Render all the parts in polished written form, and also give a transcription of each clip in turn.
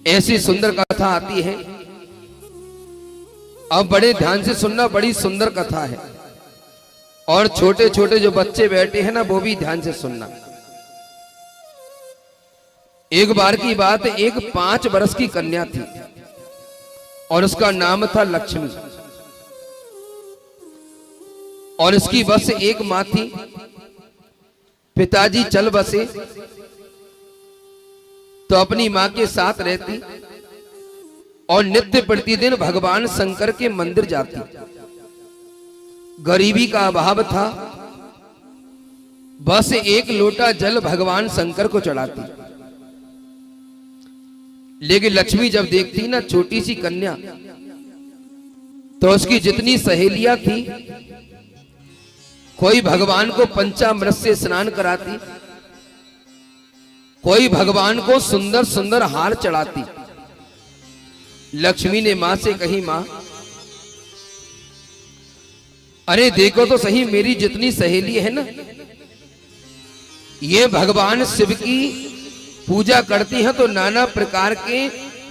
ऐसी सुंदर कथा आती है। अब बड़े ध्यान से सुनना, बड़ी सुंदर कथा है। और छोटे छोटे जो बच्चे बैठे हैं ना, वो भी ध्यान से सुनना। एक बार की बात, एक 5 वर्ष की कन्या थी और उसका नाम था लक्ष्मी। और इसकी बस एक मां थी। पिताजी चल बसे तो अपनी मां के साथ रहती और नित्य प्रतिदिन भगवान शंकर के मंदिर जाती। गरीबी का अभाव था, बस एक लोटा जल भगवान शंकर को चढ़ाती। लेकिन लक्ष्मी जब देखती ना छोटी सी कन्या, तो उसकी जितनी सहेलियां थी, कोई भगवान को पंचामृत से स्नान कराती, कोई भगवान को सुंदर सुंदर हार चढ़ाती। लक्ष्मी ने मां से कही, मां अरे देखो तो सही, मेरी जितनी सहेली है ना, ये भगवान शिव की पूजा करती हैं तो नाना प्रकार के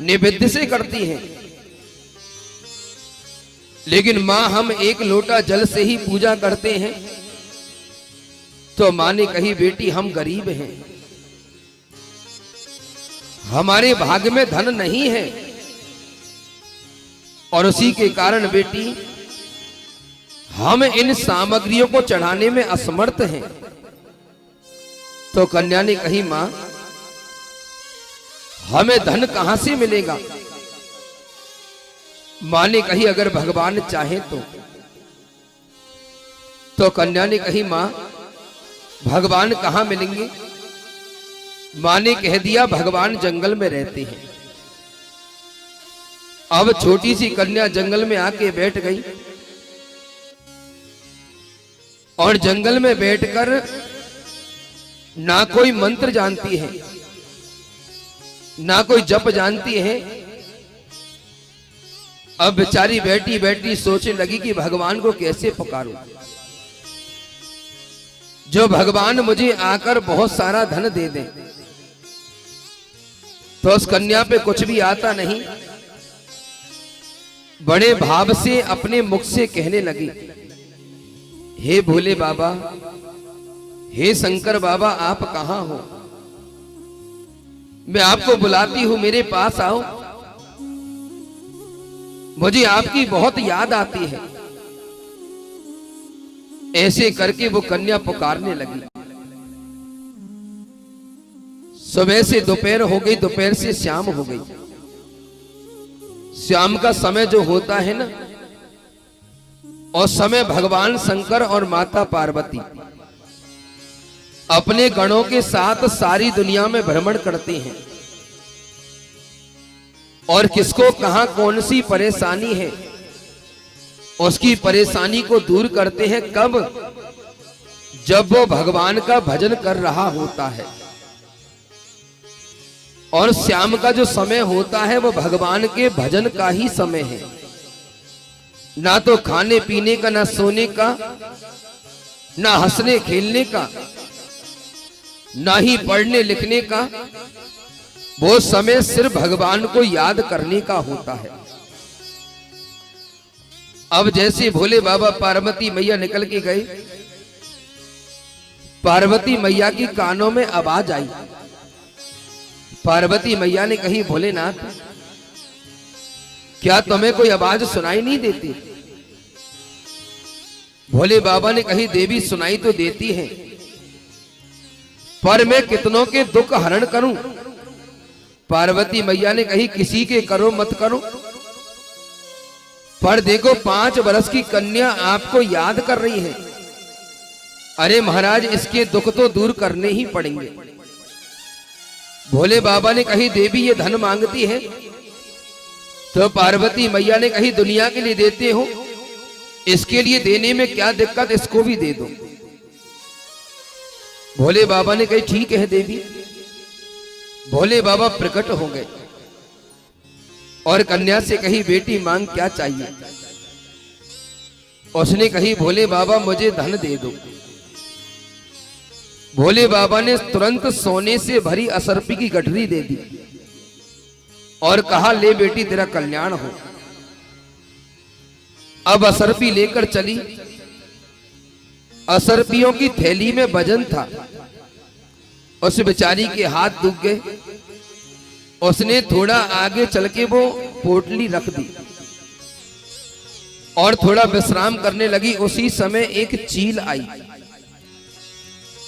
नैवेद्य से करती हैं, लेकिन मां हम एक लोटा जल से ही पूजा करते हैं। तो मां ने कही, बेटी हम गरीब हैं, हमारे भाग्य में धन नहीं है, और उसी के कारण बेटी हम इन सामग्रियों को चढ़ाने में असमर्थ हैं। तो कन्या ने कही, मां हमें धन कहां से मिलेगा? मां ने कही, अगर भगवान चाहे तो कन्या ने कही, मां भगवान कहां मिलेंगे? मां ने कह दिया, भगवान जंगल में रहते हैं। अब छोटी सी कन्या जंगल में आके बैठ गई और जंगल में बैठकर ना कोई मंत्र जानती है, ना कोई जप जानती है। अब बेचारी बैठी बैठी सोचने लगी कि भगवान को कैसे पुकारूं, जो भगवान मुझे आकर बहुत सारा धन दे दें। तो उस कन्या पे कुछ भी आता नहीं, बड़े भाव से अपने मुख से कहने लगी, हे भोले बाबा, हे शंकर बाबा, आप कहां हो? मैं आपको बुलाती हूं, मेरे पास आओ, मुझे आपकी बहुत याद आती है। ऐसे करके वो कन्या पुकारने लगी। सुबह से दोपहर हो गई, दोपहर से शाम हो गई। शाम का समय जो होता है ना, और समय भगवान शंकर और माता पार्वती अपने गणों के साथ सारी दुनिया में भ्रमण करते हैं, और किसको कहां कौन सी परेशानी है उसकी परेशानी को दूर करते हैं। कब? जब वो भगवान का भजन कर रहा होता है। और शाम का जो समय होता है वो भगवान के भजन का ही समय है, ना तो खाने पीने का, ना सोने का, ना हंसने खेलने का, ना ही पढ़ने लिखने का। वो समय सिर्फ भगवान को याद करने का होता है। अब जैसे भोले बाबा पार्वती मैया निकल के गए, पार्वती मैया की कानों में आवाज आई। पार्वती मैया ने कही, भोलेनाथ क्या तुम्हें कोई आवाज सुनाई नहीं देती? भोले बाबा ने कही, देवी सुनाई तो देती है, पर मैं कितनों के दुख हरण करूं? पार्वती मैया ने कही, किसी के करो मत करो, पर देखो 5 वर्ष की कन्या आपको याद कर रही है। अरे महाराज, इसके दुख तो दूर करने ही पड़ेंगे। भोले बाबा ने कही, देवी ये धन मांगती है। तो पार्वती मैया ने कही, दुनिया के लिए देते हो, इसके लिए देने में क्या दिक्कत, इसको भी दे दो। भोले बाबा ने कही, ठीक है देवी। भोले बाबा प्रकट हो गए और कन्या से कही, बेटी मांग क्या चाहिए? उसने कही, भोले बाबा मुझे धन दे दो। भोले बाबा ने तुरंत सोने से भरी असरपी की गठरी दे दी और कहा, ले बेटी तेरा कल्याण हो। अब असरपी लेकर चली। असरपियों की थैली में वजन था। उस बेचारी के हाथ दुख गए। उसने थोड़ा आगे चल के वो पोटली रख दी और थोड़ा विश्राम करने लगी। उसी समय एक चील आई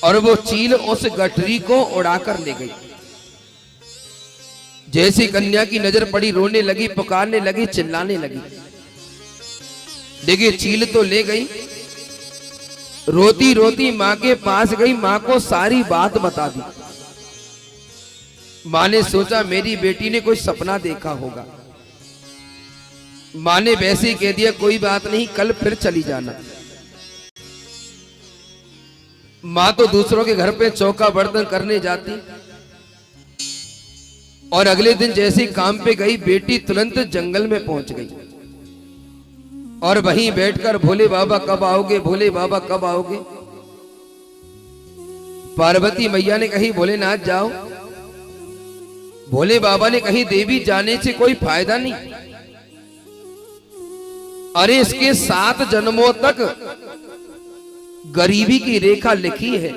और वो चील उस गठरी को उड़ाकर ले गई। जैसी कन्या की नजर पड़ी, रोने लगी, पुकारने लगी, चिल्लाने लगी। देखिए, चील तो ले गई। रोती रोती मां के पास गई, मां को सारी बात बता दी। मां ने सोचा मेरी बेटी ने कोई सपना देखा होगा। मां ने वैसे ही कह दिया, कोई बात नहीं, कल फिर चली जाना। मां तो दूसरों के घर पे चौका बर्तन करने जाती और अगले दिन जैसे काम पे गई, बेटी तुरंत जंगल में पहुंच गई और वहीं बैठकर, भोले बाबा कब आओगे, भोले बाबा कब आओगे। पार्वती मैया ने कही, भोलेनाथ जाओ। भोले बाबा ने कही, देवी जाने से कोई फायदा नहीं। अरे इसके 7 जन्मों तक गरीबी की रेखा लिखी है।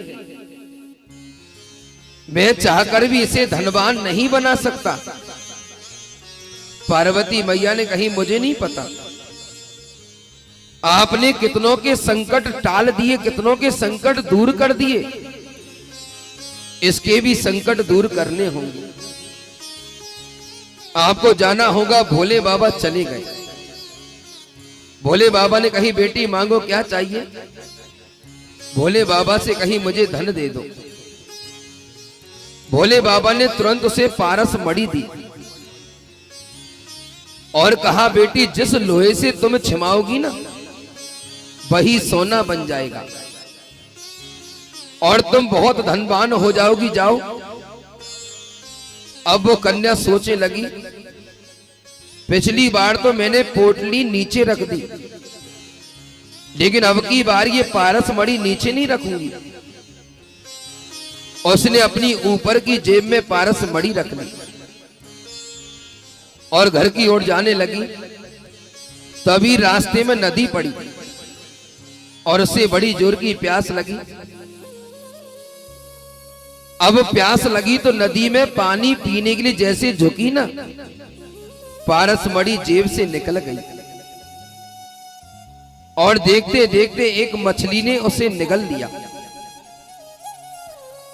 मैं चाहकर भी इसे धनवान नहीं बना सकता। पार्वती मैया ने कही, मुझे नहीं पता। आपने कितनों के संकट टाल दिए, कितनों के संकट दूर कर दिए, इसके भी संकट दूर करने होंगे। आपको जाना होगा। भोले बाबा चले गए। भोले बाबा ने कही, बेटी मांगो, क्या चाहिए। भोले बाबा से कही, मुझे धन दे दो। भोले बाबा ने तुरंत उसे पारस मणि दी और कहा, बेटी जिस लोहे से तुम छिमाओगी ना, वही सोना बन जाएगा और तुम बहुत धनवान हो जाओगी। जाओ। अब वो कन्या सोचने लगी, पिछली बार तो मैंने पोटली नीचे रख दी, लेकिन अब की बार ये पारस मणि नीचे नहीं रखूंगी। उसने अपनी ऊपर की जेब में पारस मणि रख ली और घर की ओर जाने लगी। तभी रास्ते में नदी पड़ी और उसे बड़ी जोर की प्यास लगी। अब प्यास लगी तो नदी में पानी पीने के लिए जैसे झुकी ना, पारस मणि जेब से निकल गई और देखते देखते एक मछली ने उसे निगल लिया।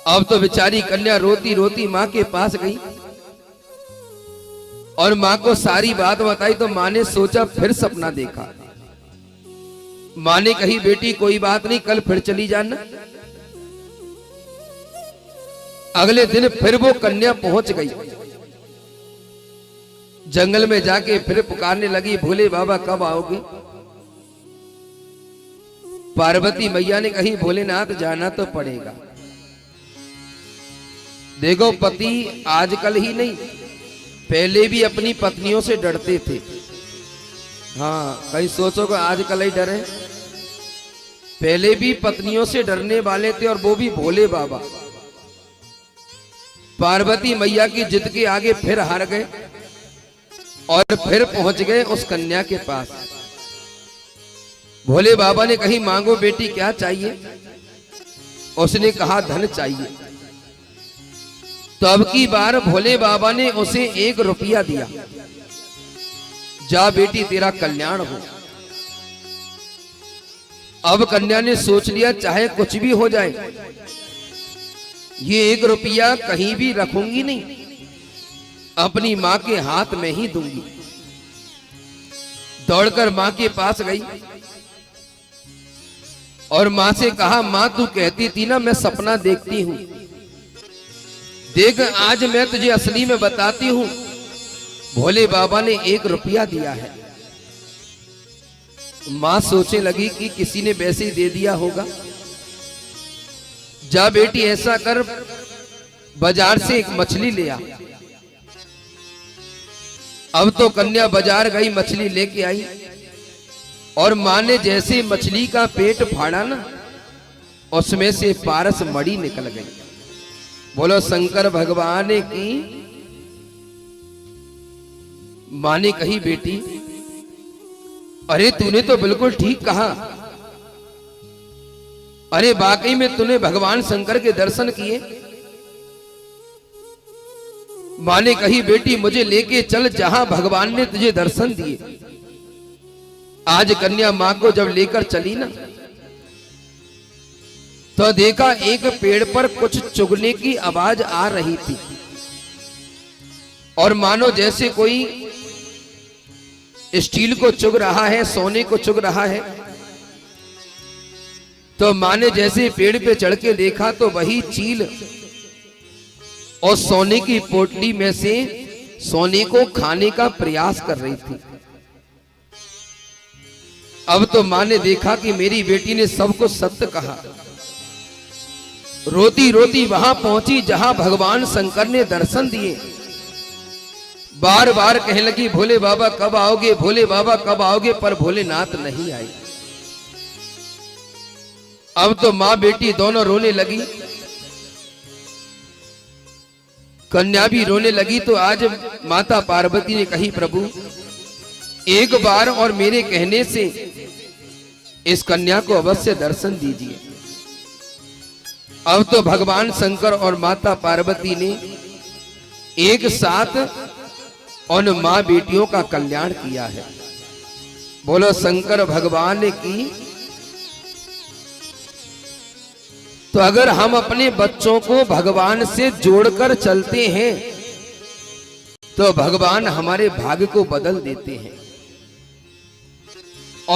अब तो बेचारी कन्या रोती रोती मां के पास गई और मां को सारी बात बताई। तो मां ने सोचा फिर सपना देखा। मां ने कही, बेटी कोई बात नहीं, कल फिर चली जाना। अगले दिन फिर वो कन्या पहुंच गई। जंगल में जाके फिर पुकारने लगी, भोले बाबा कब आओगे। पार्वती मैया ने कही, भोलेनाथ जाना तो पड़ेगा। देखो, पति आजकल ही नहीं, पहले भी अपनी पत्नियों से डरते थे। हाँ, कहीं सोचोगे आजकल ही डरे। पहले भी पत्नियों से डरने वाले थे और वो भी भोले बाबा। पार्वती मैया की जिद के आगे फिर हार गए और फिर पहुंच गए उस कन्या के पास। भोले बाबा ने कही, मांगो बेटी, क्या चाहिए। उसने कहा, धन चाहिए। तो अब की बार भोले बाबा ने उसे 1 रुपया दिया। जा बेटी, तेरा कल्याण हो। अब कन्या ने सोच लिया, चाहे कुछ भी हो जाए, ये 1 रुपया कहीं भी रखूंगी नहीं, अपनी मां के हाथ में ही दूंगी। दौड़कर मां के पास गई और मां से कहा, मां तू कहती थी ना मैं सपना देखती हूं, देख आज मैं तुझे असली में बताती हूं। भोले बाबा ने 1 रुपया दिया है। मां सोचने लगी कि किसी ने वैसे ही दे दिया होगा। जा बेटी, ऐसा कर, बाजार से एक मछली ले आ। अब तो कन्या बाजार गई, मछली लेके आई और मां ने जैसे मछली का पेट फाड़ा ना, उसमें से पारस मणि निकल गई। बोलो शंकर भगवान की। माँ ने कही, बेटी अरे तूने तो बिल्कुल ठीक कहा। अरे वाकई में तूने भगवान शंकर के दर्शन किए। माँ ने कही, बेटी मुझे लेके चल जहां भगवान ने तुझे दर्शन दिए। आज कन्या माँ को जब लेकर चली ना, तो देखा एक पेड़ पर कुछ चुगने की आवाज आ रही थी, और मानो जैसे कोई स्टील को चुग रहा है, सोने को चुग रहा है। तो माँ ने जैसे पेड़ पे चढ़ के देखा तो वही चील और सोने की पोटली में से सोने को खाने का प्रयास कर रही थी। अब तो माँ ने देखा कि मेरी बेटी ने सब कुछ सत्य कहा। रोती रोती वहां पहुंची जहां भगवान शंकर ने दर्शन दिए। बार बार कहने लगी, भोले बाबा कब आओगे, भोले बाबा कब आओगे, पर भोलेनाथ नहीं आए। अब तो मां बेटी दोनों रोने लगी, कन्या भी रोने लगी। तो आज माता पार्वती ने कही, प्रभु एक बार और मेरे कहने से इस कन्या को अवश्य दर्शन दीजिए। अब तो भगवान शंकर और माता पार्वती ने एक साथ उन मां बेटियों का कल्याण किया है। बोलो शंकर भगवान की। तो अगर हम अपने बच्चों को भगवान से जोड़कर चलते हैं तो भगवान हमारे भाग्य को बदल देते हैं।